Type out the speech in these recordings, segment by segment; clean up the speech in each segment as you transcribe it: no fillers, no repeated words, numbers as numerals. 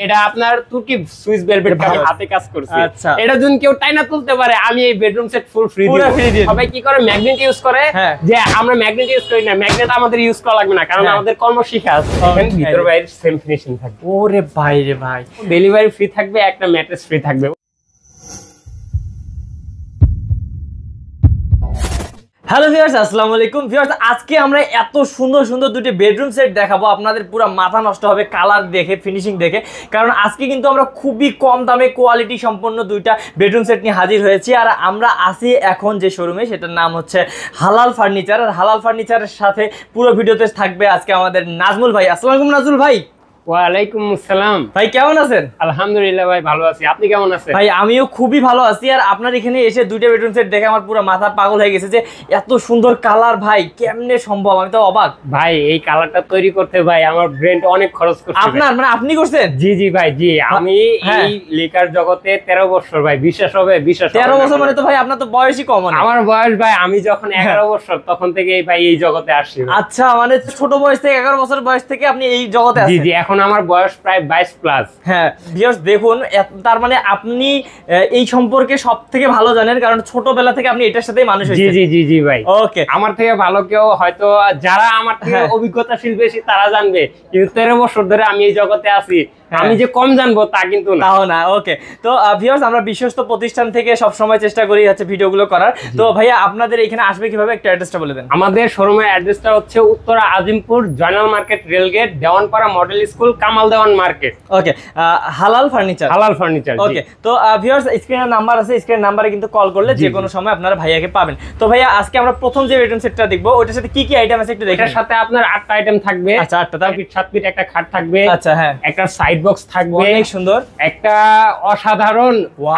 এটা আপনার তুর্কি সুইস ভেলভেট আমি হাতে কাজ করছি। আচ্ছা, এটা যদি কেউ টাইনা তুলতে পারে আমি এই বেডরুম সেট ফুল ফ্রি দিই। সবাই কি করে ম্যাগনেট ইউজ করে, যে আমরা ম্যাগনেট ইউজ করি না, ম্যাগনেট আমাদের ইউজ করা লাগবে না কারণ আমাদের কর্ম শিখা আছে। এখানে ভিতর বাইরে সেম ফিনিশিং থাকবে। ওরে ভাই রে ভাই, ডেলিভারি ফ্রি থাকবে, একটা ম্যাট্রেস ফ্রি থাকবে। হ্যালো ভিউয়ার্স, আসসালামু আলাইকুম। ভিউয়ার্স, আজকে আমরা এত সুন্দর সুন্দর দুটি বেডরুম সেট দেখাবো, আপনাদের পুরো মাথা নষ্ট হবে কালার দেখে, ফিনিশিং দেখে। কারণ আজকে কিন্তু আমরা খুবই কম দামে কোয়ালিটি সম্পন্ন দুইটা বেডরুম সেট নিয়ে হাজির হয়েছি। আর আমরা আছি এখন যে শোরুমে, সেটার নাম হচ্ছে হালাল ফার্নিচার। আর হালাল ফার্নিচারের সাথে পুরো ভিডিওতে থাকবে আজকে আমাদের নাজমুল ভাই। আসসালামু আলাইকুম নাজমুল ভাই। ওয়ালাইকুম আসসালাম ভাই, কেমন আছেন? আলহামদুলিল্লাহ ভাই, ভালো আছি। আপনি কেমন আছেন? ভাই আমিও খুবই ভালো আছি। আর আপনার এখানে এসে দুইটা বেডরুম সেট দেখে আমার পুরো মাথা পাগল হয়ে গেছে যে এত সুন্দর কালার, ভাই কেমনে সম্ভব? আমি তো অবাক। ভাই এই কালারটা তৈরি করতে ভাই আমার ব্রেন অনেক খরচ করছে। আপনার মানে আপনি করছেন? জি জি ভাই, জি। আমি এই লেকার জগতে 13 বছর ভাই। বিশ্বাস হবে? বিশ্বাস 13 বছর মানে তো ভাই আপনার তো বয়সই কম। আমার বয়স ভাই, আমি যখন 11 বছর তখন থেকে ভাই এই জগতে আসছি। আচ্ছা, মানে ছোট বয়স থেকে 11 বছর বয়স থেকে আপনি এই জগতে আছেন? জি জি, এখন আমার বয়স প্রায় 22 প্লাস। হ্যাঁ ভিউয়ার্স, দেখুন তার মানে আপনি এই সম্পর্কে সবথেকে ভালো জানেন, কারণ ছোটবেলা থেকে আপনি এটার সাথেই মানুষ হয়েছেন। জি জি জি জি ভাই। ওকে, আমার থেকে ভালো কেউ হয়তো, যারা আমার থেকে অভিজ্ঞতাশীল বেশি তারা জানবে, কিন্তু 13 বছর ধরে আমি এই জগতে আছি, আমি যে কম জানবো তা কিন্তু না। তাও না। ওকে, তো ভিউয়ার্স, আমরা বিশ্বস্ত প্রতিষ্ঠান থেকে সব সময় চেষ্টা করি হচ্ছে ভিডিওগুলো করার। তো ভাইয়া আপনাদের এখানে আসবে কিভাবে, একটা অ্যাড্রেসটা বলে দেন। আমাদের শোরুমের অ্যাড্রেসটা হচ্ছে Uttara Azimpur, Joynal market, rail gate, Dewanpara model school, Kamal Dewan market. Okay, Halal furniture. হালাল ফার্নিচার। ওকে, তো ভিউয়ার্স, স্ক্রিনের নাম্বার আছে, স্ক্রিনের নাম্বারে কিন্তু কল করলে যে কোনো সময় আপনারা ভাইয়াকে পাবেন। তো ভাইয়া আজকে আমরা প্রথম যে বেডরুম সেটটা দেখবো, ওটার সাথে কি কি আইটেম আছে একটু দেখেন। এটার সাথে আপনার 8টা আইটেম থাকবে। আচ্ছা, 8টা। 6 ফিট 7 ফিট একটা খাট থাকবে। আচ্ছা, হ্যাঁ। একটা সাইড বক্স থাকবে, অনেক সুন্দর। একটা অসাধারণ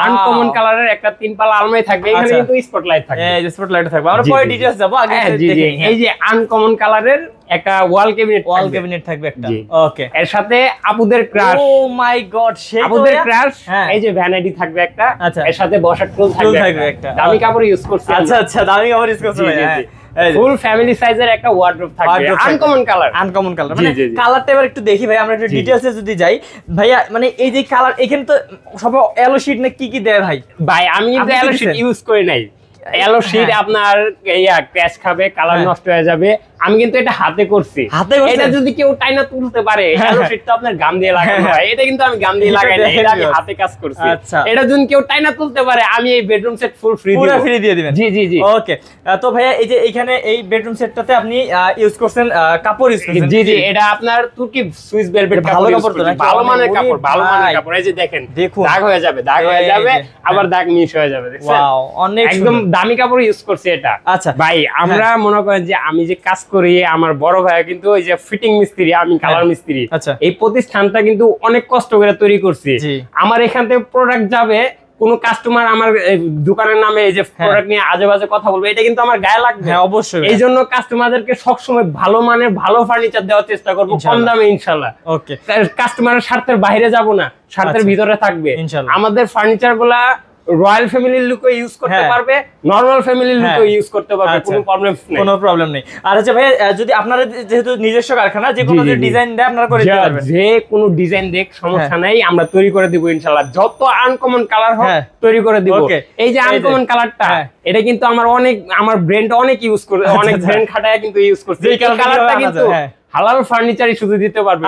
আনকমন কালারের একটা 3 পাল্লা আলমারি থাকবে। এখানে কিন্তু স্পটলাইট থাকবে। এই যে স্পটলাইট থাকবে। আমরা পরে ডিটেইলস যাব, আগে দেখেন। এই যে আনকমন কালারের একটা ওয়াল ক্যাবিনেট থাকবে একটা। ওকে, এর সাথে আপুদের ক্রাশ। ও মাই গড, সেই আপুদের ক্রাশ। এই যে ভ্যানিটি থাকবে একটা। এর সাথে বসার টুল থাকবে একটা। দামি কাপড় ইউজ করছি। আচ্ছা আচ্ছা, দামি কাপড় ইউজ করছি। ফুল ফ্যামিলি সাইজের একটা ওয়ার্ডরোব থাকবে, আনকমন কালার। মানে কালারটা এবার একটু দেখি ভাই, আমরা একটু ডিটেইলসে যদি যাই। ভাইয়া মানে এই যে কালার, এখানে তো সব এলো শীট না কি কি দেয় ভাই? ভাই আমি কিন্তু এলো শীট ইউজ করি নাই। এলো শীট আপনার ক্র্যাশ খাবে, কালার নষ্ট হয়ে যাবে। আমি কিন্তু এটা হাতে করছি। এটা যদি কেউ টাইনা তুলতে পারে, এলো শীট তো আপনার গাম দিয়ে লাগানো হয়। এটা কিন্তু আমি গাম দিয়ে লাগাই না, এটা আমি হাতে কাজ করছি। আচ্ছা, এটা যদি কেউ টাইনা তুলতে পারে আমি এই বেডরুম সেট ফুল ফ্রি দিয়ে দিবেন। জি জি জি। ওকে, তো ভাইয়া এই যে এখানে এই বেডরুম সেটটাতে আপনি ইউজ করছেন কাপড় ইউজ করছেন? জি জি, এটা আপনার তুর্কি সুইস ভেলভেট ভালো কাপড় তো, ভালো মানের কাপড়, ভালো মানের কাপড়। এই যে দেখেন, দাগ হয়ে যাবে, আবার দাগ মিস হয়ে যাবে। দেখছেন? ওয়াও, অনেক একদম দামি কাপড় ইউজ করছি এটা। আচ্ছা ভাই, আমরা মনে করেন যে আমি যে কাজ করি, আমার বড় ভাই কিন্তু ওই যে ফিটিং মিস্ত্রি, আমি কালার মিস্ত্রি। আচ্ছা, এই প্রতিষ্ঠানটা কিন্তু অনেক কষ্ট করে তৈরি করছি। আমার এখান থেকে প্রোডাক্ট যাবে, কোন কাস্টমার আমার দোকানের নামে এই যে প্রোডাক্ট নিয়ে আজে বাজে কথা বলবে, এটা কিন্তু আমার গায়ে লাগবে। হ্যাঁ অবশ্যই। এই জন্য কাস্টমারদেরকে সবসময় ভালো মানের ভালো ফার্নিচার দেওয়ার চেষ্টা করবো, কম দামে ইনশাআল্লাহ। ওকে, কাস্টমারের স্বার্থের বাইরে যাব না, স্বার্থের ভিতরে থাকবে ইনশাআল্লাহ। আমাদের ফার্নিচার গুলা রয়্যাল ফ্যামিলির লুকও ইউজ করতে পারবে, নরমাল ফ্যামিলির লুকও ইউজ করতে পারবে, কোনো প্রবলেম নেই। আর আচ্ছা ভাই, যদি আপনারা যেহেতু নিজস্ব কারখানা, যে কোনো ডিজাইন দেয় আপনারা করে দিতে পারবেন, যে কোনো ডিজাইন দেখ সমস্যা নাই, আমরা তৈরি করে দিব ইনশাআল্লাহ। যত আনকমন কালার হোক তৈরি করে দিব। এই যে আনকমন কালারটা, এটা কিন্তু আমার ব্র্যান্ড অনেক ইউজ করে, অনেক ব্র্যান্ড খাটায় কিন্তু ইউজ করছে। এই কালারটা কিন্তু হালাল ফার্নিচারই শুধু দিতে পারবে,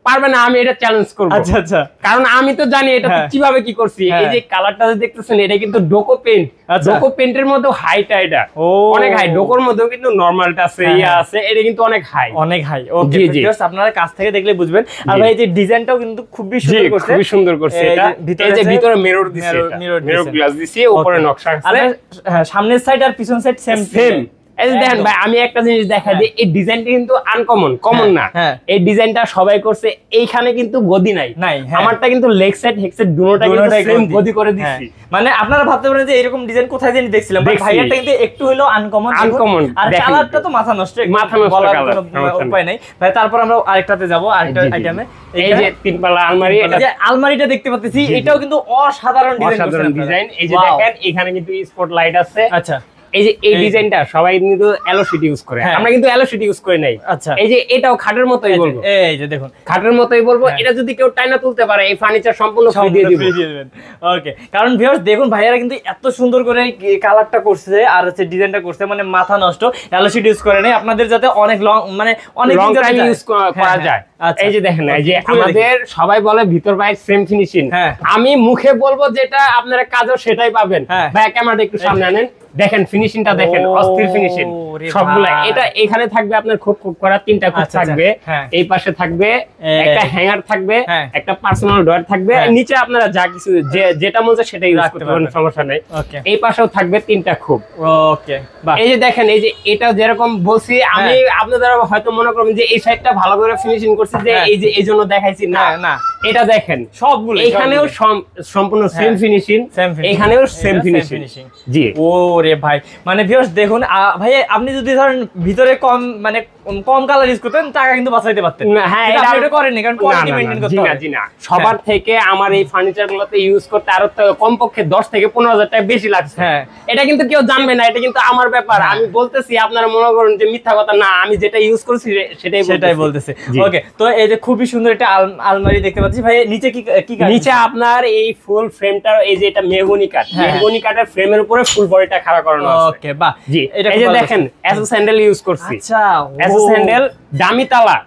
পারবে না। আমি এটা চ্যালেঞ্জ করব। আচ্ছা আচ্ছা, কারণ আমি তো জানি এটা কিভাবে কি করছি। এই যে কালারটা দেখতেছেন, এটা কিন্তু ডোকো পেইন্ট। ডোকো পেইন্টের মধ্যে হাইটা, এটা অনেক হাই। ডোকোর মধ্যেও কিন্তু নরমালটা আছে, আছে, এটা কিন্তু অনেক হাই, অনেক হাই। ওকে, জাস্ট আপনারা কাছ থেকে দেখলে বুঝবেন। আর ভাই এই যে ডিজাইনটাও কিন্তু খুবই সুন্দর করছে, খুবই সুন্দর করছে। এটা এই যে ভিতরে মিরর দিছে, মিরর গ্লাস দিছে, উপরে নকশা আছে। হ্যাঁ, সামনের সাইড আর পিছন সাইড সেম। এই দেখেন ভাই, আমি একটা জিনিস দেখাই যে এই ডিজাইনটা কিন্তু আনকমন, কমন না। এই ডিজাইনটা সবাই করছে, এইখানে কিন্তু গদি নাই। আমারটা কিন্তু লেগ সাইড হেড সাইড দুটোটাই কিন্তু সেম গদি করে দিছি। মানে আপনারা ভাবতে পারেন যে এরকম ডিজাইন কোথায় জানি দেখছিলাম, বাট ভাইয়াটা কিন্তু একটু হলো আনকমন। আর কালারটা তো মাথা নষ্ট, কালার উপায় নাই ভাই। তারপর আমরা আরেকটাতে যাব, আরেকটা আইটেমে। এই যে 3 পাল্লা আলমারি, এটা যে আলমারিটা দেখতে পাচ্ছি, এটাও কিন্তু অসাধারণ ডিজাইন। এই যে দেখেন, এখানে কিন্তু স্পট লাইট আছে। আচ্ছা, এই যে এই ডিজাইনটা সবাই কিন্তু এলো শীট ইউজ করে, আমরা কিন্তু এলো শীট ইউজ করে নাই। আচ্ছা, এই যে এটাও খাটের মতোই বলবো, এই যে দেখুন খাটের মতোই বলবো, এটা যদি কেউ টাইনা তুলতে পারে এই ফার্নিচার সম্পূর্ণ ফ্রি দিয়ে দিব। ওকে, কারণ ভিউয়ার্স দেখুন ভাইয়ারা কিন্তু এত সুন্দর করে কালারটা করছে আর হচ্ছে ডিজাইনটা করছে, মানে মাথা নষ্ট, এলো শীট ইউজ করে নাই আপনাদের, যাতে অনেক লং মানে অনেক লং টাইম ইউজ করা যায়। এই যে দেখেন, এই যে আমাদের সবাই বলে ভিতর বাইরে সেম ফিনিশিং, আমি মুখে বলবো যেটা আপনারা কাজও সেটাই পাবেন। ভাই ক্যামেরাটা একটু সামনে আনেন, দেখেন ফিনিশিংটা দেখেন, অস্থির ফিনিশিং সবগুলা। এটা এখানে থাকবে আপনার খুব করা 3টা খুব থাকবে, এই পাশে থাকবে একটা হ্যাঙ্গার থাকবে, একটা পার্সোনাল ডয়ার থাকবে, নিচে আপনারা যা কিছু যেটা মন চায় সেটা ইউজ করতে পারবেন, সমস্যা নাই। এই পাশেও থাকবে 3টা খুব। ওকে, এই যে দেখেন, এই যে এটা যেরকম বলছি আমি, আপনারা হয়তো মনে করবেন যে এই সাইডটা ভালো করে ফিনিশিং করছি যে এই যে এইজন্য দেখাইছি, না না, এটা দেখেন সবগুলো এখানেও সম্পূর্ণ সেম ফিনিশিং, এখানেও সেম ফিনিশিং। জি ওরে ভাই, মানে ভিউয়ার্স দেখুন ভাই, আপনি যদি ধরেন ভিতরে কম মানে কম কালার ইউজ করতেন টাকা কিন্তু বাঁচাইতে পারতেন। হ্যাঁ, এটা করেননি, কারণ কোয়ালিটি মেইনটেইন করতে হবে। জি না, সবার থেকে আমার এই ফার্নিচারগুলোতে ইউজ করতে আরো কমপক্ষে 10 থেকে 15,000 টাকা বেশি লাগছে। এটা কিন্তু কেউ জানবে না, এটা কিন্তু আমার ব্যাপার, আমি বলতেছি, আপনারা মনে করেন যে মিথ্যা কথা না, আমি যেটা ইউজ করছি সেটাই বলতেছি। ওকে, তো এই যে খুবই সুন্দর একটা আলমারি দেখতে পাচ্ছি ভাই, নিচে কি কাঠ? নিচে আপনার এই ফুল ফ্রেমটা, এই যে এটা মেহগনি কাঠ, মেহগনি কাঠের ফ্রেমের উপরে ফুল বডিটা খাড়া করানো আছে। ওকে, বাহ, জি, এই যে দেখেন এসএস হ্যান্ডেল ইউজ করছি। আচ্ছা, এসএস হ্যান্ডেল, দামি তালা,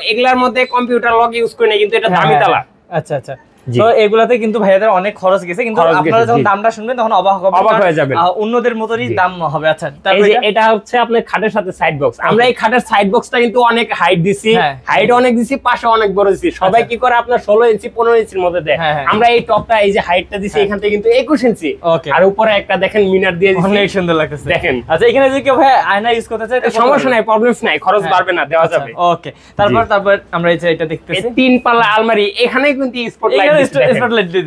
এগুলার মধ্যে কম্পিউটার লক ইউজ করি না, কিন্তু এটা দামি তালা। আচ্ছা আচ্ছা, তো এগুলাতে কিন্তু ভাইয়াদের অনেক খরচ গেছে, কিন্তু আপনারা যখন দামটা শুনবেন তখন অবাক হয়ে যাবেন, অন্যদের মতোই দাম হবে। আচ্ছা, তারপরে এটা হচ্ছে আপনার খাটের সাথে সাইড বক্স। আমরা এই খাটের সাইড বক্সটা কিন্তু অনেক হাইট দিছি, হাইট অনেক দিছি, পাশে অনেক বড় দিছি। সবাই কি করে আপনার 16 ইঞ্চি 15 ইঞ্চির মধ্যে দেয়, আমরা এই টপটা এই যে হাইটটা দিছি এখান থেকে কিন্তু 21 ইঞ্চি, আর উপরে একটা দেখেন মিনার দিয়ে দিছি, অনেক সুন্দর লাগতেছে দেখেন। আচ্ছা, এখানে যদি কেউ ভাই আয়না ইউজ করতে চায় সমস্যা নাই, প্রবলেমস নাই, খরচ বাড়বে না, দেওয়া যাবে। ওকে, তারপর আমরা এই যে এটা দেখতেছি 3 পাল্লা আলমারি, এখানে কিন্তু স্পটলাইট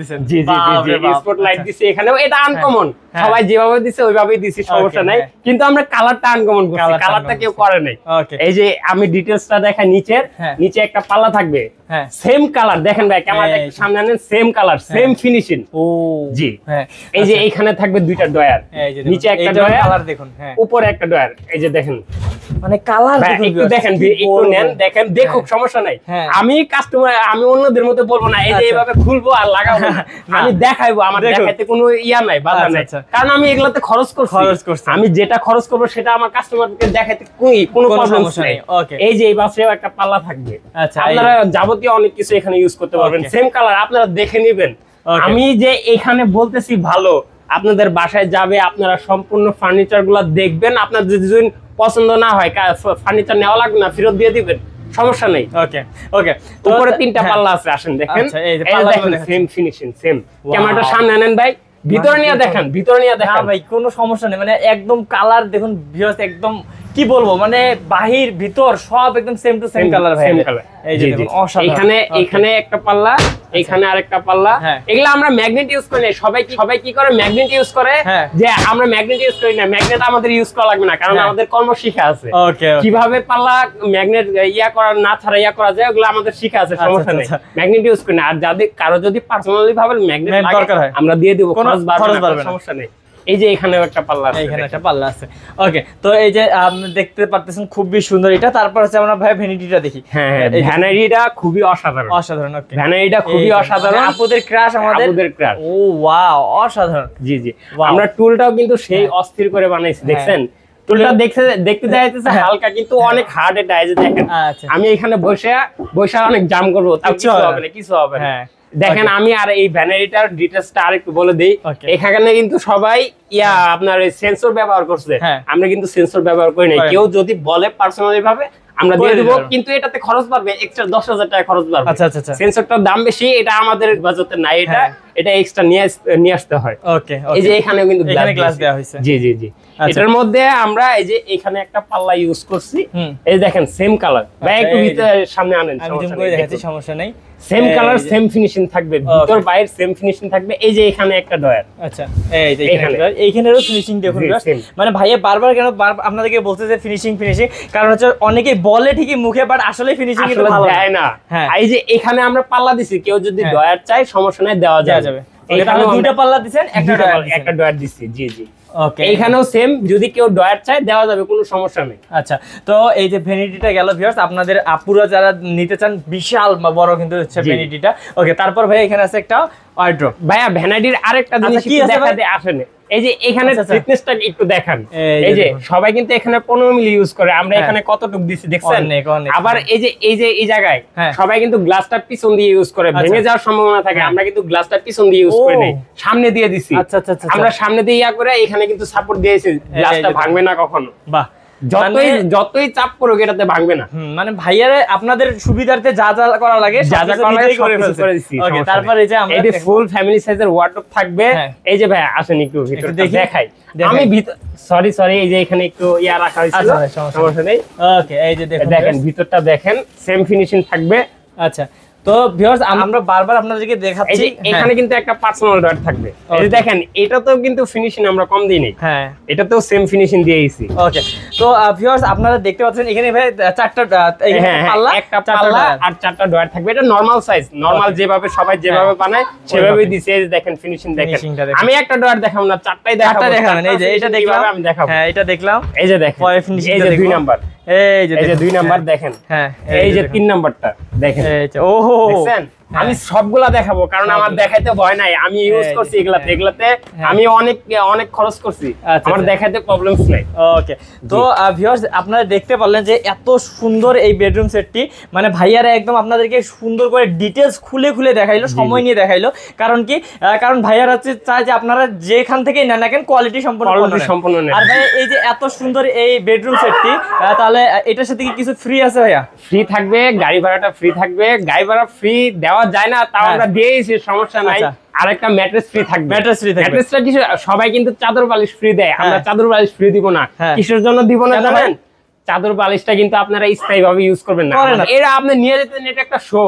দিছেন। জি জি জি, স্পটলাইট দিছি এখানেও, এটা আনকমন, সবাই যেভাবে দিছে ওইভাবেই দিছি, সমস্যা নাই, কিন্তু আমরা কালারটা আনকমন করছি, কালারটা কেউ করে নাই। এই যে আমি ডিটেইলসটা দেখাই, নিচে একটা পাল্লা থাকবে, সেম কালার, দেখেন ভাই ক্যামেরাটা একটু সামনে আনেন, সেম কালার, সেম ফিনিশিং। ও জি, এই যে এইখানে থাকবে 2টা ডয়ার, নিচে একটা ডয়ার, কালার দেখুন, উপরে একটা ডয়ার, এই যে দেখেন, মানে কালার একটু দেখেন, একটু নেন, দেখেন, দেখুক, সমস্যা নাই। আমি কাস্টমার, আমি অন্যদের মতো বলবো না এই যে এইভাবে খুলবো আর লাগাবো, আমি দেখাইবো, আমার দেখাইতে কোনো ইয়া নাই, বাধা নাই, কারণ আমি এগুলাতে খরচ করছি, আমি যেটা খরচ করবো সেটা আমার কাস্টমারকে দেখাইতে কোনো সমস্যা নেই। এই যে এই পাশেও একটা পাল্লা থাকবে, আপনারা যাবতীয় অনেক কিছু এখানে ইউজ করতে পারবেন, সেম কালার, আপনারা দেখে নেবেন। আমি যে এখানে বলতেছি ভালো, আপনাদের বাসায় যাবে, আপনারা সম্পূর্ণ ফার্নিচার গুলা দেখবেন, আপনার যদি পছন্দ না হয় ফার্নিচার নেওয়া লাগবে না, ফেরত দিয়ে দিবেন, সমস্যা নেই। ওকে ওকে, উপরে 3টা পাল্লা আছে, আসেন দেখেন, এই দেখেন সেম ফিনিশিং, সেম। ক্যামেরাটা সামনে আনেন ভাই, ভিতরে নিয়ে দেখেন, ভিতরে নিয়ে দেখেন ভাই, কোনো সমস্যা নেই, মানে একদম কালার দেখুন ভিউয়ার্স, একদম কি বলবো, মানে বাহির ভিতর সব একদম সেম টু সেম কালার ভাই। এই যে দেখুন, অসাধারণ। এখানে একটা পাল্লা, এখানে আরেকটা পাল্লা, এগুলা আমরা ম্যাগনেট ইউজ করি না। সবাই কি করে ম্যাগনেট ইউজ করে, যে আমরা ম্যাগনেট ইউজ করি না, ম্যাগনেট আমাদের ইউজ করা লাগবে না, কারণ আমাদের কর্ম শিখা আছে কিভাবে পাল্লা ম্যাগনেট ইয়া করা না ছাড়া ইয়া করা যায়, ওগুলো আমাদের শিখা আছে, সমস্যা নেই, ম্যাগনেট ইউজ করি না। আর যাদের কারো যদি পার্সোনালি ভাবে ম্যাগনেট দরকার হয়, আমরা দিয়ে দেব, খরচ বাড়বে না, সমস্যা নেই। এই যে এখানেও একটা পাল্লা আছে, এখানে একটা পাল্লা আছে। ওকে, তো এই যে আপনি দেখতে পারতেছেন খুবই সুন্দর এটা। তারপর হচ্ছে আমরা ভাই ভ্যানিটিটা দেখি। হ্যাঁ, ভ্যানিটিটা খুবই অসাধারণ, অসাধারণ। ওকে, ভ্যানিটিটা খুবই অসাধারণ, আপুদের ক্রাশ, আমাদের ক্রাশ। ও ওয়াও, অসাধারণ। জি জি, আমরা টুলটাও কিন্তু সেই অস্থির করে বানাইছি, দেখছেন টুলটা দেখতে দেখাইতেছে হালকা, কিন্তু অনেক হার্ড এটা। এই যে দেখেন, আমি এখানে বসে অনেক জাম করবো, তাও কিছু হবে না। দেখেন, আমি আর এই ভ্যানিটিটার ডিটেইলসটা আরেকটু বলে দেই। এখানে কিন্তু সবাই আপনার সেন্সর ব্যবহার করছে, আমরা কিন্তু সেন্সর ব্যবহার করি নাই। কেউ যদি বলে পার্সোনালি ভাবে আমরা দিয়ে দেব, কিন্তু এটাতে খরচ বাড়বে, এক্সট্রা 10,000 টাকা খরচ বাড়বে। সেন্সরটার দাম বেশি, এটা আমাদের বাজেটে নাই, এটা এক্সট্রা নিয়ে আসতে হয়। ওকে, এই যে এখানেও কিন্তু গ্লাস দেওয়া হয়েছে। জি জি জি, এটার মধ্যে আমরা এই যে এখানে একটা পাল্লা ইউজ করছি, এই দেখেন সেম কালার। ভাই একটু ভিতরে সামনে আনেন, সমস্যা নেই, সেম কালার, সেম ফিনিশিং থাকবে, ভিতর বাইরে সেম ফিনিশিং থাকবে। এই যে এখানে একটা ডয়ার, আচ্ছা, এই যে এইখানেরও ফিনিশিং দেখুন, মানে ভাইয়া বারবার কেন আপনাদেরকে বলতে যে ফিনিশিং, কারণ হচ্ছে অনেকে বলে ঠিকই মুখে, বাট আসলে ফিনিশিং কিন্তু ভালো দেয় না। এই যে এখানে আমরা পাল্লা দিছি, কেউ যদি ডয়ার চাই সমস্যা নাই, দেওয়া যাবে। এখানে দুইটা পাল্লা দিবেন, একটা ডয়ার দিছি। জি জি, ওকে, এইখানেও সেম, যদি কেউ ডয়ার চায় দেওয়া যাবে, কোনো সমস্যা নেই। আচ্ছা, তো এই যে ভ্যানিটিটা গেল ভিউয়ার্স, আপনাদের আপুরা যারা নিতে চান বিশাল বড় কিন্তু হচ্ছে ভ্যানিটিটা। ওকে, তারপর ভাই এখানে আছে একটা ওয়ার্ড্রপ। ভাইয়া ভ্যানিটির আরেকটা জিনিস কি আছে দেখাতে আসেন, এই যে এখানে ফিটনেসটা একটু দেখান। এই যে সবাই কিন্তু এখানে 15 মিলি ইউজ করে, আমরা এখানে কতটুকু দিছি দেখছেন? আবার এই জায়গায় সবাই কিন্তু গ্লাসটা পিছন দিয়ে ইউজ করে, ভেঙে যাওয়ার সম্ভাবনা থাকে, আমরা কিন্তু গ্লাসটা পিছন দিয়ে ইউজ করি নাই, সামনে দিয়ে দিছি। আচ্ছা আচ্ছা, আমরা সামনে দিয়ে ইয়া করে এখানে কিন্তু সাপোর্ট দিয়েছি, গ্লাসটা ভাঙবে না কখনো। বাহ, যতই চাপ করুক এটাতে ভাঙবে না। মানে ভাইয়ারে আপনাদের সুবিধার্থে যা যা করা লাগে যা যা করে দিছি। ওকে, তারপর এই যে আমরা ফুল ফ্যামিলি সাইজের ওয়ার্ডরোব থাকবে। এই যে ভাই আসেন একটু ভিতরে দেখাই। আমি সরি এই যে এখানে একটু ইয়া রাখা হয়েছিল, সমস্যা নেই। ওকে, এই যে দেখেন ভিতরটা দেখেন, সেম ফিনিশিং থাকবে। আচ্ছা, তো ভিউয়ার্স আমরা বারবার আপনাদেরকে দেখাচ্ছি, এখানে কিন্তু একটা পার্সোনাল ডট থাকবে। এই যে দেখেন, এটাতেও কিন্তু ফিনিশিং আমরা কম দিই নাই, হ্যাঁ এটাতেও সেম ফিনিশিং দিয়েছি। ওকে, তো ভিউয়ার্স আপনারা দেখতে পাচ্ছেন এখানে ভাই চারটা পাল্লা, একটা পাল্লা আর চারটা ডট থাকবে। এটা নরমাল সাইজ, নরমাল যেভাবে সবাই যেভাবে বানায় সেভাবেই দিছি। এই যে দেখেন ফিনিশিং দেখেন। আমি একটা ডট দেখাবো না, চারটাই দেখাবেন। এই যে এটা দেখলাম, আমি দেখাবো। হ্যাঁ, এটা দেখলাম। এই যে দেখেন পরে ফিনিশিং, এই যে 2 নাম্বার, এই যে 2 নাম্বার দেখেন। হ্যাঁ, এই যে 3 নাম্বারটা দেখেন। ওহো, দেখছেন? আমি সবগুলা দেখাবো, কারণ আমার দেখাইতে ভয় নাই, আমি ইউজ করছি এগুলাতে আমি অনেক খরচ করছি, আমার দেখাইতে প্রবলেমস নাই। ওকে, তো ভিউয়ার্স আপনারা দেখতে পারলেন যে এত সুন্দর এই বেডরুম সেটটি, মানে ভাইয়ারা একদম আপনাদেরকে সুন্দর করে ডিটেইলস খুলে খুলে দেখাইলো, সময় নিয়ে দেখাইলো। কারণ কি, কারণ ভাইয়ারা চায় যে আপনারা যেখান থেকেই নেন না কেন কোয়ালিটি সম্পূর্ণ নেন। আর ভাই এই যে এত সুন্দর এই বেডরুম সেটটি, তাহলে এটার সাথে কি কিছু ফ্রি আছে ভাইয়া? ফ্রি থাকবে, গাড়ি ভাড়াটা ফ্রি থাকবে। গাড়ি ভাড়া ফ্রি দেওয়া যায় না, তাও আমরা দিয়েছি, সমস্যা নাই। আরেকটা ম্যাট্রেস ফ্রি থাকবে। ম্যাট্রেসটা কিছু, সবাই কিন্তু চাদর বালিশ ফ্রি দেয়, আমরা চাদর বালিশ ফ্রি দিব না। কিসের জন্য দিব না জানেন? চাদর বালিশটা কিন্তু আপনারা স্থায়ী ভাবে ইউজ করবেন না, এরা আপনি নিয়ে যেতেন, এটা একটা শো,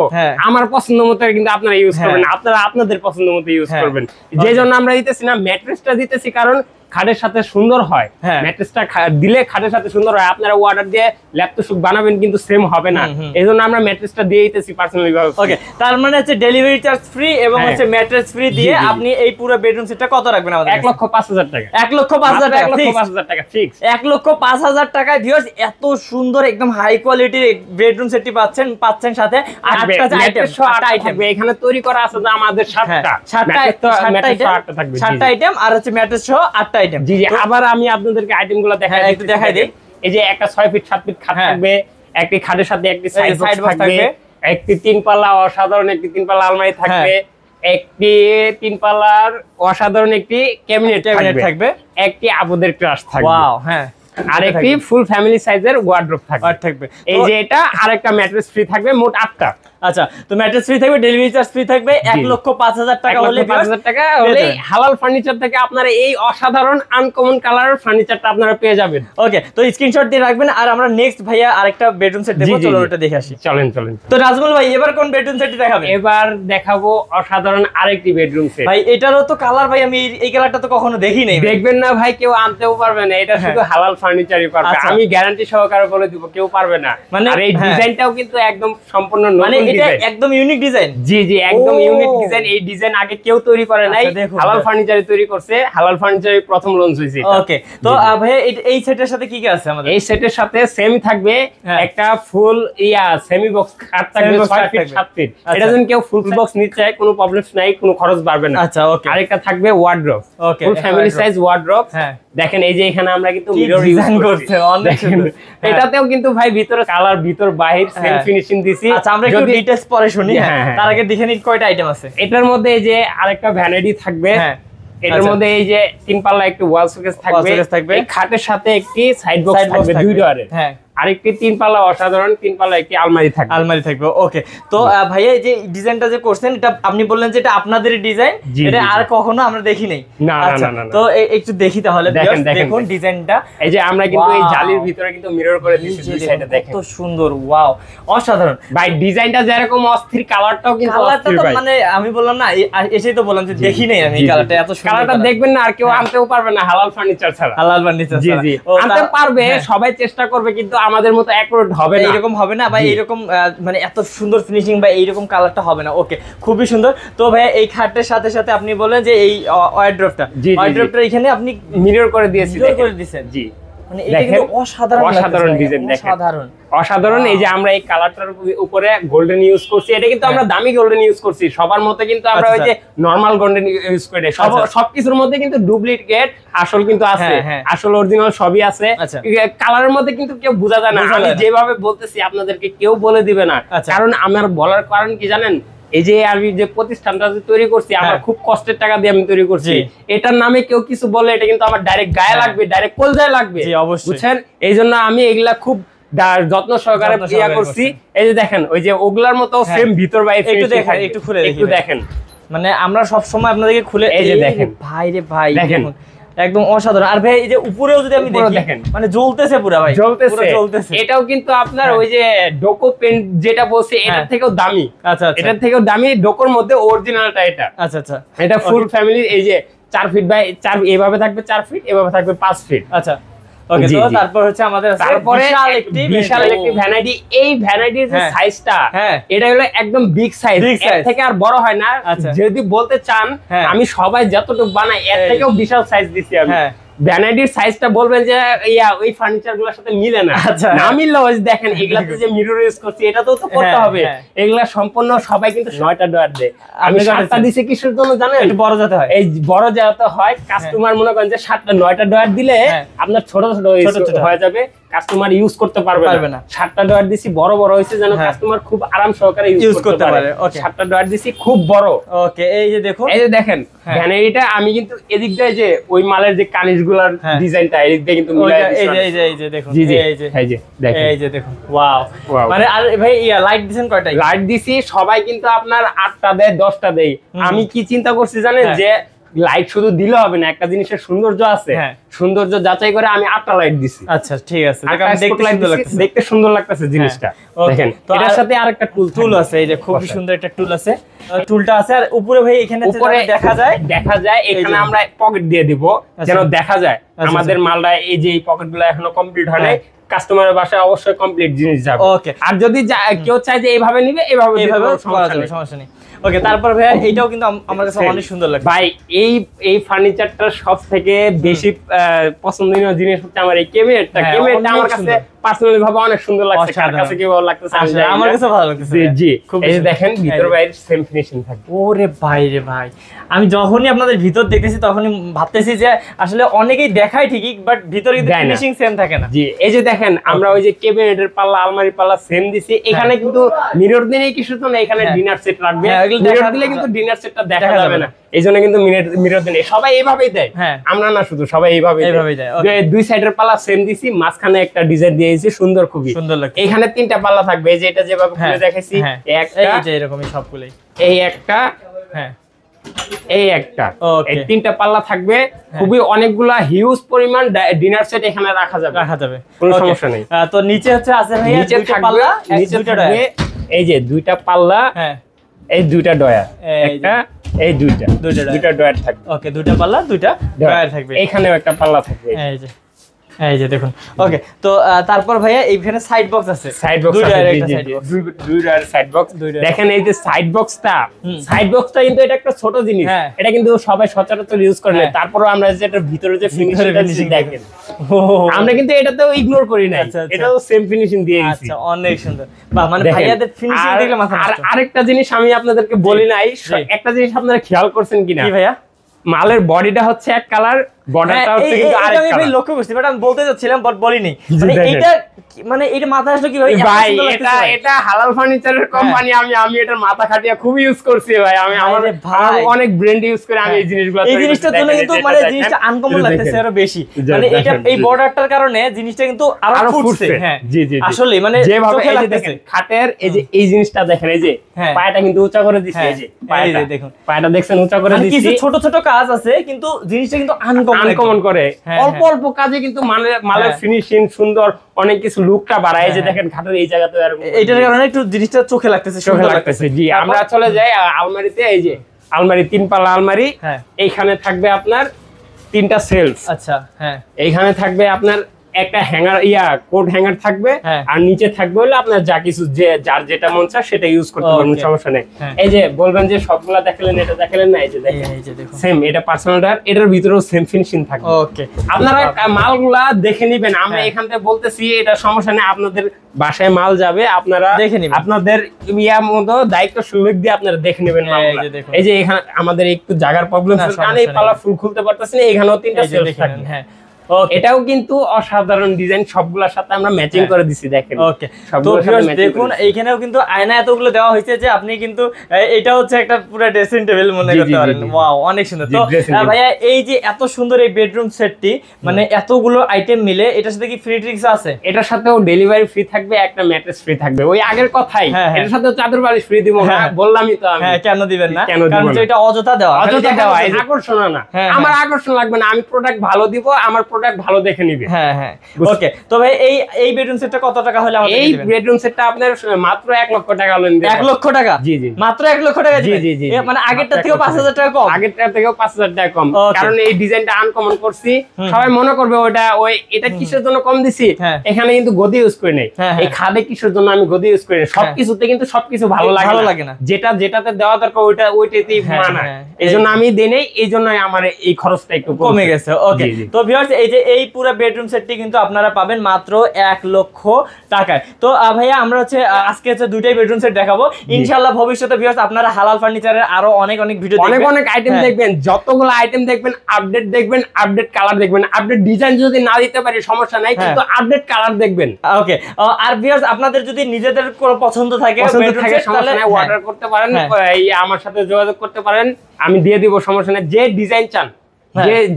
আমার পছন্দ মতো কিন্তু আপনারা ইউজ করবেন না, আপনারা আপনাদের পছন্দ মতো ইউজ করবেন। যে জন্য আমরা দিতেছি না, ম্যাট্রেসটা দিতেছি কারণ খাটের সাথে সুন্দর হয়, ম্যাট্রেসটা দিলে খাটের সাথে সুন্দর হয়। আপনারা অর্ডার দিয়ে ল্যাপটপ বানাবেন কিন্তু সেম হবে না, এইজন্য আমরা ম্যাট্রেসটা দিয়ে দিতেছি পার্সোনালি ভাবে। ওকে, তার মানে হচ্ছে ডেলিভারি চার্জ ফ্রি এবং হচ্ছে ম্যাট্রেস ফ্রি দিয়ে আপনি এই পুরো বেডরুম সেটটা কত রাখবেন আমাদের? 1,05,000 টাকা। 1,05,000 টাকা, 1,05,000 টাকা ফিক্স। 1,05,000 টাকায় ভিউয়ার্স এত সুন্দর একদম হাই কোয়ালিটির বেডরুম সেটটি পাচ্ছেন সাথে 8টা আইটেম। এখানে তৈরি করা আছে যে আমাদের 7টা আইটেম, আর হচ্ছে ম্যাট্রেস সহ 8টা আইটেম। জি, আবার আমি আপনাদেরকে আইটেমগুলো দেখাই দিই। এই যে একটা 6 ফিট 7 ফিট খাট থাকবে, একটি খাটের সাথে একটি সাইড বক্স থাকবে, একটি 3 পাল্লা অসাধারণ একটি 3 পাল্লা আলমারি থাকবে, একটি 3 পাল্লার অসাধারণ একটি ক্যাবিনেট থাকবে, একটি আবুদের ক্রাশ থাকবে, ওয়াও, হ্যাঁ, আর একটি ফুল ফ্যামিলি সাইজের ওয়ার্ডরোব থাকবে। এই যে এটা, আর একটা ম্যাট্রেস ফ্রি থাকবে, মোট 8টা। আচ্ছা, তো ম্যাট্রেস ফ্রি থাকবে, ডেলিভারি চার্জ ফ্রি থাকবে। 1,05,000 টাকা হলে, 5,000 টাকা হলে হালাল ফার্নিচার থেকে আপনারা এই অসাধারণ আনকমন কালারের ফার্নিচারটা আপনারা পেয়ে যাবেন। ওকে, তো স্ক্রিনশট দিয়ে রাখবেন। আর আমরা নেক্সট ভাইয়া আরেকটা বেডরুম সেট দেব, চলো ওটা দেখে আসি। চলেন। তো নাজমুল ভাই এবার কোন বেডরুম সেটটি দেখাবেন? এবার দেখাবো অসাধারণ আরেকটি বেডরুম সেট। ভাই এটারও তো কালার, ভাই আমি এই কালারটা তো কখনো দেখি নাই। দেখবেন না ভাই, কেউ আনতেও পারবে না, এটা শুধু হালাল ফার্নিচারই পারবে। আমি গ্যারান্টি সহকারে বলে দিব, কেউ পারবে না। আর এই ডিজাইনটাও কিন্তু একদম সম্পূর্ণ নতুন ডিজাইন, একদম ইউনিক ডিজাইন। জি, একদম ইউনিক ডিজাইন। এই ডিজাইন আগে কেউ তৈরি করে নাই, হালাল ফার্নিচারে তৈরি করছে, হালাল ফার্নিচারে প্রথম লঞ্চ হয়েছে। ওকে, তো ভাই এই সেটের সাথে কি কি আছে আমাদের? এই সেটের সাথে সেম থাকবে একটা ফুল সেমি বক্স খাট থাকবে 6 ফিট 7 ফিট। এটা যদি কেউ ফুল বক্স নিতে চায় কোনো প্রবলেমস নাই, কোনো খরচ বাড়বে না। আচ্ছা, ওকে। আরেকটা থাকবে wardrobe, full family size wardrobe. দেখেন এই যে এখানে আমরা কিন্তু মিরর ডিজাইন করতে, অনেক সুন্দর। এটাতেও কিন্তু ভাই ভিতরে কালার, ভিতর বাহির সেম ফিনিশিং দিছি। আচ্ছা, আমরা একটু ডিটেইলস পরে শুনি। তার আগে দেখে নিন কয়টা আইটেম আছে এটার মধ্যে। এই যে আরেকটা ভ্যানিটি থাকবে, এটার মধ্যে এই যে 3 পাল্লা একটু ওয়াল শোকেস থাকবে, এই খাটের সাথে একটি সাইড বক্স থাকবে 2 ডোরের, আরেকটি 3 পাল্লা অসাধারণ 3 পাল্লা একটি আলমারি থাকবে। ওকে, তো ভাইয়া এই যে ডিজাইনটা যে করছেন, এটা আপনি বললেন যে এটা আপনাদেরই ডিজাইন, এটা আর কখনো আমরা দেখি নাই। না, তো একটু দেখি তাহলে। দেখুন ডিজাইনটা, এই যে আমরা কিন্তু এই জালির ভিতরে কিন্তু মিরর করে দিয়েছি দুই সাইডে, দেখেন কত সুন্দর, ওয়াও, অসাধারণ ভাই। ডিজাইনটা যেরকম অস্থির, কালারটাও কিন্তু অস্থির ভাই। মানে আমি বললাম না, এসেই তো বললাম যে দেখি নাই আমি কালারটা, এত সুন্দর কালারটা দেখবেন না, আর কেউ আনতেও পারবে না হালাল ফার্নিচার ছাড়া। হালাল ফার্নিচার জি, আনতে পারবে, সবাই চেষ্টা করবে, কিন্তু আমাদের মতো অ্যাকুরেট হবে না, এরকম হবে না বা এরকম মানে এত সুন্দর ফিনিশিং বা এইরকম কালারটা হবে না। ওকে, খুবই সুন্দর। তো ভাইয়া এই খাটের সাথে সাথে আপনি বলেন যে এই ওয়ারড্রপটা এখানে আপনি মিরর করে দিয়েছেন। জি, মানে এটা কিন্তু অসাধারণ ডিজাইন, অসাধারণ। এই যে আমরা এই কালারটার উপরে গোল্ডেন ইউজ করছি, এটা কিন্তু আমরা দামি গোল্ডেন ইউজ করছি, সবার মতে কিন্তু আমরা ওই যে নরমাল গোল্ডেন ইউজ করি। সবকিছুর মধ্যে কিন্তু ডুপ্লিকেট আসল কিন্তু আছে, আসল অরিজিনাল সবই আছে। কালারের মধ্যে কিন্তু কেউ বোঝা যায় না, আমি যেভাবে বলতেছি আপনাদেরকে কেউ বলে দিবে না। কারণ আমার বলার কারণ কি জানেন, এই যে আমি যে প্রতিষ্ঠানটা তৈরি করছি, আমার খুব কষ্টের টাকা দিয়ে আমি তৈরি করছি। এটার নামে কেউ কিছু বলে এটা কিন্তু আমার ডাইরেক্ট গায়ে লাগবে, ডাইরেক্ট কলজায় লাগবে, বুঝছেন? এই জন্য আমি এগুলা খুব যত্ন সহকারে ইয়া করছি। এই যে দেখেন ওই যে ওগুলার মতো সেম ভিতর বাইরে একটু খুলে একটু দেখেন, মানে আমরা সব সময় আপনাদেরকে খুলে এই যে দেখেন ভাই রে ভাই, দেখেন একদম অসাধারণ। আর ভাই এই যে উপরেও যদি আমি দেখি, দেখেন মানে জ্বলতেছে পুরো ভাই, জ্বলতেছে। এটাও কিন্তু আপনার ওই যে ডোকো পেন্ট যেটা বলছে এটার থেকেও দামি। আচ্ছা, এটার থেকেও দামি, ডোকোর মধ্যে অরিজিনালটা এটা। আচ্ছা, এটা ফুল ফ্যামিলি। এই যে 4 ফিট বাই 4 এভাবে থাকবে, 4 ফিট এভাবে থাকবে 5 ফিট। আচ্ছা, ওকে। তো তারপর হচ্ছে আমাদের তারপরে বিশাল একটি ভ্যানাইটি। এই ভ্যানাইটির যে সাইজটা, এটা হলো একদম বিগ সাইজ, এর থেকে আর বড় হয় না। যদি বলতে চান আমি সবাই যতটুকু বানাই এর থেকেও বিশাল সাইজ দিছি আমি। ভ্যানাইটির সাইজটা বলবেন যে ওই ফার্নিচার গুলোর সাথে মিলে না, না মিললেও দেখেন এগুলাতে যে মিরর ইউজ করছি এটা তো করতে হবে। এগুলা সম্পূর্ণ সবাই কিন্তু 9টা ডয়ার দেয়, আমি 7টা দিছি কিসের জন্য জানেন? একটু বড় যাতে হয়। এই বড় যাতে হয়, কাস্টমার মনে করেন যে 9টা ডয়ার দিলে আপনার ছোট ছোট হয়ে যাবে, কাস্টমার ইউজ করতে পারবে না। 7টা ডয়ার দিছি বড় বড় হয়েছে যেন কাস্টমার খুব আরাম সহকারে ইউজ করতে পারে। 7টা ডয়ার দিছি খুব বড়। ওকে, এই যে দেখুন, এই যে দেখেন ভ্যানাইটিটা আমি কিন্তু এদিক দিয়ে যে ওই মালের যে কানিশগুলার ডিজাইনটা এদিক দিয়ে কিন্তু মিলাই দিছি। এই যে দেখুন, জি দেখেন, এই যে দেখুন, ওয়াও। মানে আর ভাই লাইট দিবেন কয়টা? লাইট দিছি সবাই কিন্তু আপনার 8টা দেয় 10টা দেয়। আমি কি চিন্তা করছি জানেন, যে লাইট শুধু দিলে হবে না, একটা জিনিসের সৌন্দর্য আছে, সৌন্দর্য যাচাই করে আমি 8টা লাইট দিছি। আচ্ছা, ঠিক আছে, দেখতে সুন্দর লাগতেছে জিনিসটা। দেখেন এটার সাথে আরেকটা টুল আছে, এই যে খুব সুন্দর একটা টুল আছে, টুলটা আছে। আর উপরে ভাই এখানে দেখা যায় এখানে আমরা পকেট দিয়ে দিব যেন দেখা যায় আমাদের মালটা। এই যে এই পকেটগুলো এখনো কমপ্লিট হয় নাই, কাস্টমারের বাসায় অবশ্যই কমপ্লিট জিনিস যাবে। ওকে, আর যদি কেউ চায় যে এইভাবে নিবে এইভাবে সমস্যা নেই। ওকে, তারপর ভাই এটাও কিন্তু আমার কাছে অনেক সুন্দর লাগে ভাই। এই ফার্নিচারটা সবথেকে বেশি পছন্দনীয় জিনিস হচ্ছে আমার এই ক্যাবিনেটটা। ক্যাবিনেটটা আমার কাছে পার্সোনালি ভাবে অনেক সুন্দর লাগছে, কার কাছে কি ভালো লাগতেছে আমার কাছে ভালো লাগতেছে। জি, এই যে দেখেন ভিতর বাইরে সেম ফিনিশিং থাকে। ওরে ভাই রে ভাই, আমি যখনই আপনাদের ভিতর দেখতেছি তখনই ভাবতেছি যে আসলে অনেকেই দেখায় ঠিকই, বাট ভিতরে কিন্তু ফিনিশিং সেম থাকে না। জি, এই যে দেখেন আমরা ওই যে ক্যাবিনেটের পাল্লা, আলমারি পাল্লা সেম দিছি। এখানে কিন্তু মিরর দিনেই কিছু তো না, এখানে ডিনার সেট রাখবে। মিরর দিলে কিন্তু ডিনার সেটটা দেখা যাবে না, এইজন্য কিন্তু মিরর দিনে সবাই এইভাবেই দেয়। আমরা না শুধু, সবাই এইভাবেই দেয়। দুই সাইডের পাল্লা সেম দিছি, মাঝখানে একটা ডিজাইন দিয়েছি, সুন্দর, খুবই সুন্দর লাগে। এখানে 3টা পাল্লা থাকবে, এই যে এটা যেভাবে খুলে দেখাইছি, একটা এই যে এরকমই সবগুলাই, এই একটা, এই একটা, এই 3টা পাল্লা থাকবে। খুবই অনেকগুলা হিউজ পরিমাণ ডিনার সেট এখানে রাখা যাবে, কোনো সমস্যা নেই। তো নিচে হচ্ছে আছে ভাইয়া নিচে দুইটা পাল্লা, দুইটা থাকবে, এই যে 2টা পাল্লা, এই 2টা ডয়ার, একটা এই দুইটা ডয়ার থাকবে। ওকে, 2টা পাল্লা 2টা ডয়ার থাকবে। এখানেও একটা পাল্লা থাকবে, এই যে দেখুন। ওকে, তো তারপর ভাইয়া এইখানে সাইড বক্স আছে, দুইটার সাইড বক্স। দেখেন এই যে সাইড বক্সটা কিন্তু এটা একটা ছোট জিনিস, এটা কিন্তু সবাই সচরাচর ইউজ করে না। তারপরও আমরা যে এটার ভিতরে যে ফিনিশিং দেখেন, আমরা কিন্তু এটাতেও ইগনোর করি না, এটাও সেম ফিনিশিং দিয়ে দিয়েছি। আচ্ছা, অনেক সুন্দর। বাহ, মানে ভাইয়াদের ফিনিশিং দেখলে মাথা নষ্ট। আরেকটা জিনিস আমি আপনাদেরকে বলি নাই, একটা জিনিস আপনারা খেয়াল করছেন কিনা? কি ভাইয়া? মালের বডিটা হচ্ছে এক কালার, বর্ডারটা হচ্ছে কিন্তু আরেক কালার। আমি লক্ষ্য করছি, বাট আমি বলতে যাচ্ছিলাম বাট বলিনি। মানে এটা মাথা আসলে কি ভাই? ভাই এটা হালাল ফার্নিচারের কোম্পানি, আমি এটার মাথা খাটিয়া খুব ইউজ করছি ভাই। আমি আমার অনেক ব্র্যান্ড ইউজ করে আমি এই জিনিসগুলো, এই জিনিসটার জন্য কিন্তু মানে জিনিসটা আনকমন লাগতেছে আরো বেশি। মানে এটা এই বর্ডারটার কারণে জিনিসটা কিন্তু আরো ফুটছে। হ্যাঁ, জি, আসলে মানে যেভাবে এই যে দেখেন খাটের এই যে এই জিনিসটা দেখেন, এই যে পায়াটা কিন্তু উঁচা করে দিছি, এই যে পায়াটা দেখুন, পায়াটা দেখছেন উঁচা করে দিছি। কিছু ছোট ছোট কাজ আছে কিন্তু জিনিসটা কিন্তু আনকমন করে, অল্প অল্প কাজে কিন্তু মালের ফিনিশিং সুন্দর, অনেক কিছু লুকটা বাড়ায়। এই যে দেখেন খাটের এই জায়গাতে এটার কারণে একটু জিনিসটা চোখে লাগতেছে। জি, আমরা চলে যাই আলমারিতে। এই যে আলমারি, 3 পাল্লা আলমারি, এইখানে থাকবে আপনার 3টা সেলফ। আচ্ছা, এইখানে থাকবে আপনার একটা হ্যাঙ্গার কোট হ্যাঙ্গার থাকবে, আর নিচে থাকবে হলো আপনার যা কিছু যার যেটা মন চায় সেটা ইউজ করতে পারবেন, সমস্যা নেই। এই যে বলবেন যে সবগুলা দেখালেন, এটা দেখালেন না, এই যে দেখেন সেম, এটা পার্সোনাল টায়ার, এটার ভিতরেও সেম ফিনিশিং থাকবে। ওকে, আপনারা মালগুলা দেখে নিবেন, আমরা এখান থেকে বলতেছি, এটা সমস্যা নেই, আপনাদের বাসায় মাল যাবে, আপনারা দেখে নিবেন, আপনাদের মতো দায়িত্ব সুযোগ দিয়ে আপনারা দেখে নেবেন মালগুলা। এই যে এখানে আমাদের একটু জায়গার প্রবলেম এর কারণে এই পাল্লা ফুল খুলতে পারতেছি না, এখানেও 3টা সেলফ থাকবে। হ্যাঁ, এটাও কিন্তু অসাধারণ ডিজাইন, সবগুলোর সাথে আমরা ম্যাচিং করে দিছি, দেখেন। ওকে, তো ভিউয়ার্স দেখুন এইখানেও কিন্তু আয়না এতগুলো দেওয়া হয়েছে যে আপনি কিন্তু এটা হচ্ছে একটা পুরো ড্রেসিং টেবিল মনে করতে পারেন। ওয়াও, অনেক সুন্দর। তো ভাইয়া এই যে এত সুন্দর এই বেডরুম সেটটি, মানে এতগুলো আইটেম মিলে এটার সাথে কি ফ্রি ট্রিক্স আছে? এটার সাথেও ডেলিভারি ফ্রি থাকবে, একটা ম্যাট্রেস ফ্রি থাকবে, ওই আগের কথাই। এটার সাথে চাদর বালিশ ফ্রি দিব না, বললামই তো আমি। হ্যাঁ, কেন দিবেন না? কারণ এটা অযথা দেওয়া, আকর্ষণ না। আমার আকর্ষণ লাগবে না, আমি প্রোডাক্ট ভালো দিব, আমার প্রোডাক্ট ভালো দেখে নিবে। হ্যাঁ হ্যাঁ, ওকে। তো ভাই এই বেডরুম সেটটা কত টাকা হলে আমাদের দিবেন? এই বেডরুম সেটটা আপনার মাত্র 1 লক্ষ টাকা হলেন। 1 লক্ষ টাকা? জি জি, মাত্র 1 লক্ষ টাকা দিবেন? জি জি, মানে আগেরটা থেকেও 5000 টাকা কম? আগেরটা থেকেও 5000 টাকা কম, কারণ এই ডিজাইনটা আনকমন করছি। সবাই মনে করবে এটা কিসের জন্য কম দিছি, এখানে কিন্তু গদি ইউজ করি নাই, এই খাদে কিসের জন্য আমি গদি ইউজ করি নাই। সবকিছুতে কিন্তু সবকিছু ভালো লাগে না, যেটাতে দেওয়া দরকার ওইটাতেই মানায়, এইজন্য আমি দেই নাই, এইজন্য আমার এই খরচটা একটু কমে গেছে। ওকে, তো ভিউয়ার্স এই যে এই পুরো বেডরুম সেটটি কিন্তু আপনারা পাবেন মাত্র 1 লক্ষ টাকায়। তো ভাইয়া আমরা হচ্ছে আজকে হচ্ছে দুইটাই বেডরুম সেট দেখাবো, ইনশাআল্লাহ ভবিষ্যতে ভিউয়ার্স আপনারা হালাল ফার্নিচারের আরো অনেক ভিডিও দেখবেন, অনেক আইটেম দেখবেন, যতগুলো আইটেম দেখবেন আপডেট দেখবেন, আপডেট কালার দেখবেন, আপডেট ডিজাইন যদি না দিতে পারি সমস্যা নাই, কিন্তু আপডেট কালার দেখবেন। ওকে, আর ভিউয়ার্স আপনাদের যদি নিজেদের কোনো পছন্দ থাকে তাহলে অর্ডার করতে পারেন, আমার সাথে যোগাযোগ করতে পারেন, আমি দিয়ে দিব, সমস্যা নাই। যে ডিজাইন চান,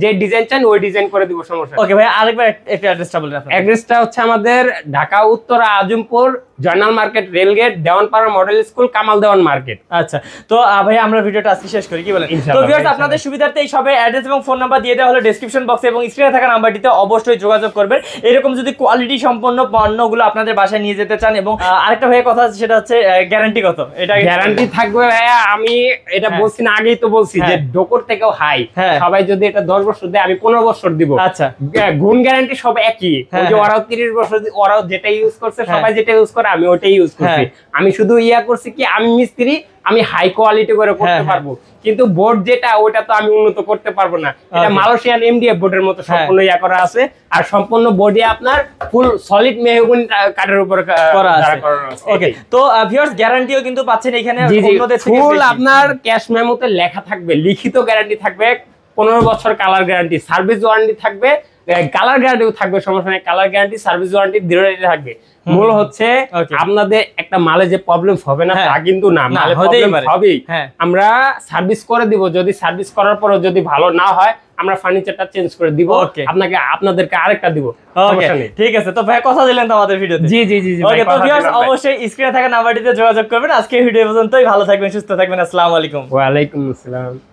যে ডিজাইন চান ওই ডিজাইন করে দিব, সমস্যা। ওকে ভাই, আরেকবার একটা অ্যাড্রেসটা বলেন আপনারা। অ্যাড্রেসটা হচ্ছে আমাদের Dhaka Uttara Azampur, Joynal market, rail gate, Dewanpara model school, Kamal Dewan market. আচ্ছা, তো ভাই আমরা ভিডিওটা আজকে শেষ করি, কি বলেন? তো ভিউয়ার্স আপনাদের সুবিধার্থে এই সবে অ্যাড্রেস এবং ফোন নাম্বার দিয়ে দেওয়া হলো ডেসক্রিপশন বক্সে, এবং স্ক্রিনে থাকা নাম্বারটিতে অবশ্যই যোগাযোগ করবেন এরকম যদি কোয়ালিটি সম্পন্ন পণ্যগুলো আপনাদের বাসায় নিয়ে যেতে চান। এবং আরেকটা ভাই কথা আছে, সেটা হচ্ছে গ্যারান্টি কত? এটা গ্যারান্টি থাকবে ভাইয়া, আমি এটা বলছি না, আগেই তো বলছি যে ডোকর থেকেও হাই, সবাই যদি এটা 10 বছর দেয় আমি 15 বছর দিব। আচ্ছা, গুণ গ্যারান্টি সব একই, ওরাও 30 বছর, ওরাও যেটা ইউজ করছে, সবাই যেটা ইউজ করে আমি ওটাই ইউজ করছি। আমি শুধু করছি কি, আমি মিস্ত্রি, আমি হাই কোয়ালিটি করে করতে পারবো, কিন্তু বোর্ড যেটা ওটা তো আমি উন্নত করতে পারবো না। এটা মালয়েশিয়ান এমডিএফ বোর্ডের মতো সম্পূর্ণ করা আছে, আর সম্পূর্ণ বডি আপনার ফুল সলিড মেহগনি কাঠের উপর করা আছে। ওকে, তো ভিউয়ার্স গ্যারান্টিও কিন্তু পাচ্ছেন এখানে, ফুল আপনার ক্যাশ মেমোতে লেখা থাকবে, লিখিত গ্যারান্টি থাকবে, 15 বছর কালার গ্যারান্টি, সার্ভিস ওয়ারেন্টি থাকবে, কালার গ্যারান্টিও থাকবে, সমস্যা নেই। কালার গ্যারান্টি, সার্ভিস ওয়ারেন্টি দুটোই থাকবে। মূল হচ্ছে আপনাদের একটা মালে যে প্রবলেম হবে না তা কিন্তু না, মালে প্রবলেম হবেই, আমরা সার্ভিস করে দিব। যদি সার্ভিস করার পরে যদি ভালো না হয়, আমরা ফার্নিচারটা চেঞ্জ করে দিব, আপনাদেরকে আরেকটা দিব, সমস্যা নেই। ঠিক আছে, তো ভাই কথা দিলেন তো আমাদের ভিডিওতে। জি জি জি, ওকে, তো ভিউয়ার্স অবশ্যই স্ক্রিনে থাকা নাম্বারটিতে যোগাযোগ করবেন। আজকে ভিডিও পর্যন্তই, ভালো থাকবেন, সুস্থ থাকবেন, আসসালামু আলাইকুম। ওয়া আলাইকুম আসসালাম।